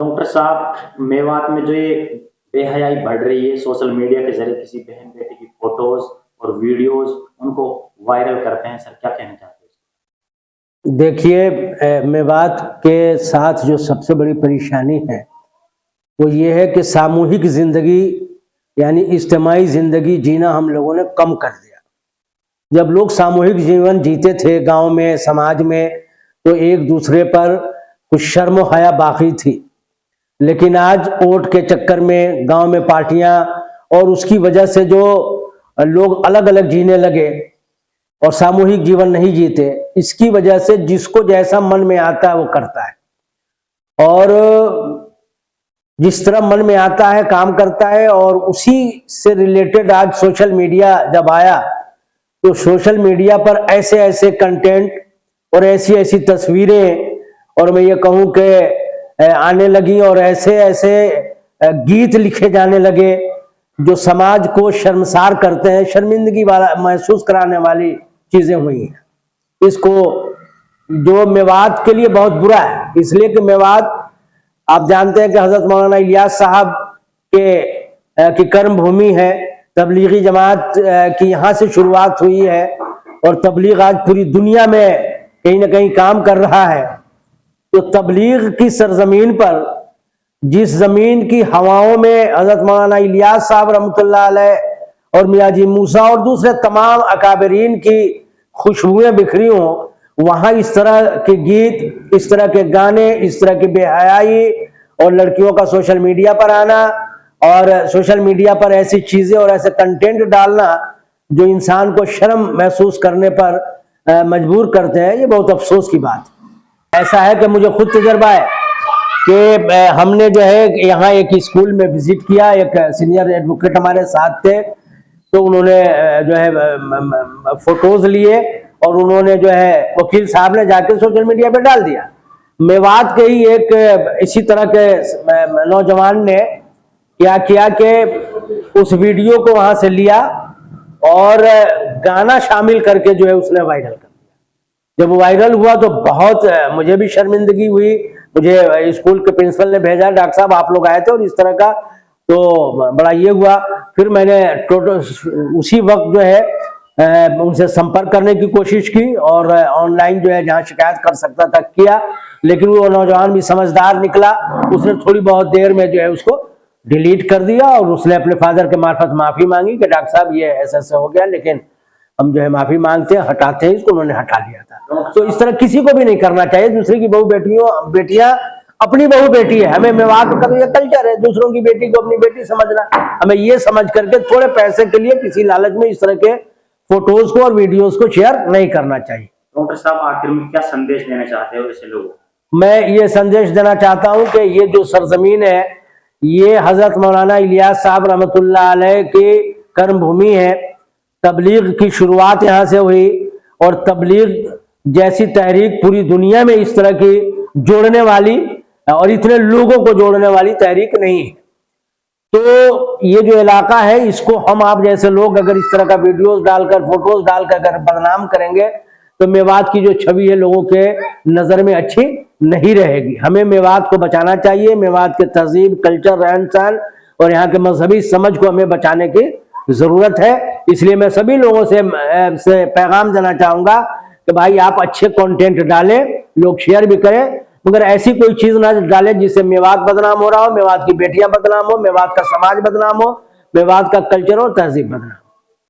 Doctor साहब, मेवात में जो ये बेहयाई बढ़ रही है, सोशल मीडिया के जरिए किसी बहन बेटी की फोटोज और वीडियोज उनको वायरल करते हैं, सर क्या कहना चाहते हैं? देखिए, मेवात के साथ जो सबसे बड़ी परेशानी है वो ये है कि सामूहिक जिंदगी यानी इज्तिमाई जिंदगी जीना हम लोगों ने कम कर दिया। जब लोग सामूहिक जीवन जीते थे गांव में, समाज में, तो एक दूसरे पर कुछ शर्म हया बाकी थी। लेकिन आज वोट के चक्कर में गांव में पार्टियां और उसकी वजह से जो लोग अलग अलग जीने लगे और सामूहिक जीवन नहीं जीते, इसकी वजह से जिसको जैसा मन में आता है वो करता है और जिस तरह मन में आता है काम करता है। और उसी से रिलेटेड आज सोशल मीडिया जब आया तो सोशल मीडिया पर ऐसे ऐसे कंटेंट और ऐसी ऐसी तस्वीरें और मैं ये कहूं कि आने लगी और ऐसे ऐसे गीत लिखे जाने लगे जो समाज को शर्मसार करते हैं, शर्मिंदगी वाला महसूस कराने वाली चीजें हुई हैं। इसको जो मेवात के लिए बहुत बुरा है, इसलिए कि मेवात आप जानते हैं कि हजरत मौलाना इलियास साहब की कर्म भूमि है। तबलीगी जमात की यहाँ से शुरुआत हुई है और तबलीग आज पूरी दुनिया में कहीं ना कहीं काम कर रहा है। तो तबलीग की सरजमीन पर, जिस जमीन की हवाओं में हजरत मौलाना इलियास साहब रहमतुल्लाह अलैह और मियां जी मूसा और दूसरे तमाम अकाबरीन की खुशबुएं बिखरी हों, वहां इस तरह के गीत, इस तरह के गाने, इस तरह की बेहयाई और लड़कियों का सोशल मीडिया पर आना और सोशल मीडिया पर ऐसी चीजें और ऐसे कंटेंट डालना जो इंसान को शर्म महसूस करने पर मजबूर करते हैं, ये बहुत अफसोस की बात है। ऐसा है कि मुझे खुद तजर्बा है कि हमने जो है यहाँ एक स्कूल में विजिट किया, एक सीनियर एडवोकेट हमारे साथ थे, तो उन्होंने जो है फोटोज लिए और उन्होंने जो है वकील साहब ने जाकर सोशल मीडिया पे डाल दिया। मेवात के ही एक इसी तरह के नौजवान ने क्या किया कि उस वीडियो को वहां से लिया और गाना शामिल करके जो है उसने वायरल कर दिया। जब वायरल हुआ तो बहुत मुझे भी शर्मिंदगी हुई। मुझे स्कूल के प्रिंसिपल ने भेजा, डॉक्टर साहब आप लोग आए थे और इस तरह का, तो बड़ा ये हुआ। फिर मैंने उसी वक्त जो है उनसे संपर्क करने की कोशिश की और ऑनलाइन जो है जहां शिकायत कर सकता था किया, लेकिन वो नौजवान भी समझदार निकला। उसने थोड़ी बहुत देर में जो है उसको डिलीट कर दिया और उसने अपने फादर के मार्फत माफी मांगी कि डॉक्टर साहब ये ऐसा ऐसा हो गया, लेकिन हम जो है माफी मांगते हैं, हटाते हैं इसको। उन्होंने हटा दिया था। तो इस तरह किसी को भी नहीं करना चाहिए। दूसरे की बहू बेटियां अपनी बहू बेटी है, हमें मेवात का तो ये कल्चर है दूसरों की बेटी को अपनी बेटी समझना। हमें ये समझ करके थोड़े पैसे के लिए किसी लालच में इस तरह के फोटोज को और वीडियोज को शेयर नहीं करना चाहिए। डॉक्टर साहब, आखिर में क्या संदेश देना चाहते हो ऐसे लोगों को? मैं ये संदेश देना चाहता हूं कि ये जो सरजमीन है ये हजरत मौलाना इलियास साहब रहमतुल्लाह अलैह की कर्म भूमि है। तबलीग की शुरुआत यहाँ से हुई और तबलीग जैसी तहरीक पूरी दुनिया में इस तरह की जोड़ने वाली और इतने लोगों को जोड़ने वाली तहरीक नहीं है। तो ये जो इलाका है इसको हम आप जैसे लोग अगर इस तरह का वीडियोस डालकर, फोटोज डालकर अगर बदनाम करेंगे तो मेवात की जो छवि है लोगों के नजर में अच्छी नहीं रहेगी। हमें मेवात को बचाना चाहिए। मेवात के तहजीब, कल्चर, रहन सहन और यहाँ के मजहबी समझ को हमें बचाने की जरूरत है। इसलिए मैं सभी लोगों से पैगाम देना चाहूंगा कि भाई आप अच्छे कंटेंट डालें, लोग शेयर भी करें, मगर ऐसी कोई चीज ना डालें जिससे मेवात बदनाम हो रहा हो, मेवात की बेटियां बदनाम हो, मेवात का समाज बदनाम हो, मेवात का कल्चर और तहजीब बदनाम।